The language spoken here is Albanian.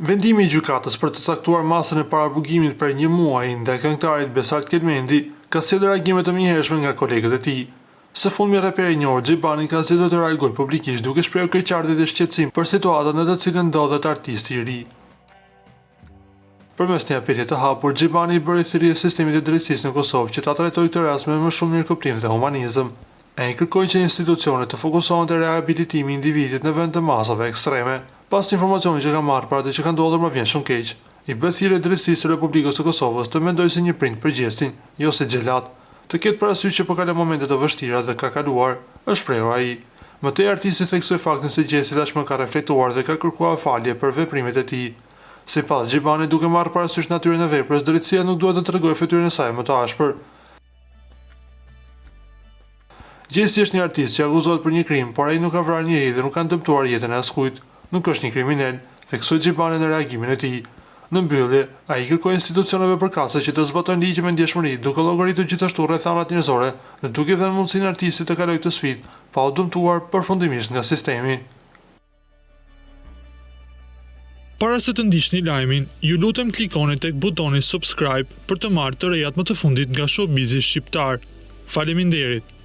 Vendimi i gjykatës për të caktuar masën e parabugimit për 1 muaj ndaj këngëtarit Besart Kelmendi ka sjellë reagime të mënjhershme nga kolegët e tij. Së fundmi raperi i njohur Xhibani ka zgjedhur të reagojë publikisht duke shprehur keqardhje dhe shqetësim për situatën në të cilën ndodhet artisti i ri. Përmes një apeli të hapur, Xhibani i bëri thirrje sistemit të drejtësisë në Kosovë që ta trajtojë këtë rast me më shumë mirëkuptim dhe humanizëm. Ai kërkoi që institucionet të fokusohen te riabilitimi i individit në vend të masave ekstreme. Pas të informacionit që ka marrë për atë që ka ndodhur më vjen shumë keq. I bë thirrje drejtësisë së Republikës së Kosovës të mendojë si një prind përgjestin, jo si xhelat, të ketë parasysh që po kalon momente të vështira dhe ka kaluar, është shprehur ai. Më tej artisti theksoi faktin se gjësi tashmë ka reflektuar dhe ka kërkuar falje për veprimet e tij. Sipas Xhibani, duke marrë parasysh natyrën e veprës, drejtësia nuk duhet të tregojë fytyrën e saj më të ashpër. Gjesi është një artist që akuzohet për një krim, por ai nuk ka vrarë njeri dhe nuk ka dëmtuar jetën e askujt. Nuk është një kriminal, theksoi Xhibani në reagimin e tij. Në mbyllje, ai kërkoi institucioneve përkatëse që të zbatojnë ligjin me ndjeshmëri, duke llogaritur gjithashtu rrethanat njerëzore dhe duke dhënë mundësinë artistit të kalojë këtë sfidë pa u dëmtuar përfundimisht nga sistemi. Para se të ndiqni lajmin, ju lutem klikoni tek butoni subscribe për të marrë të rejat më të fundit nga showbizi shqiptar. Faleminderit.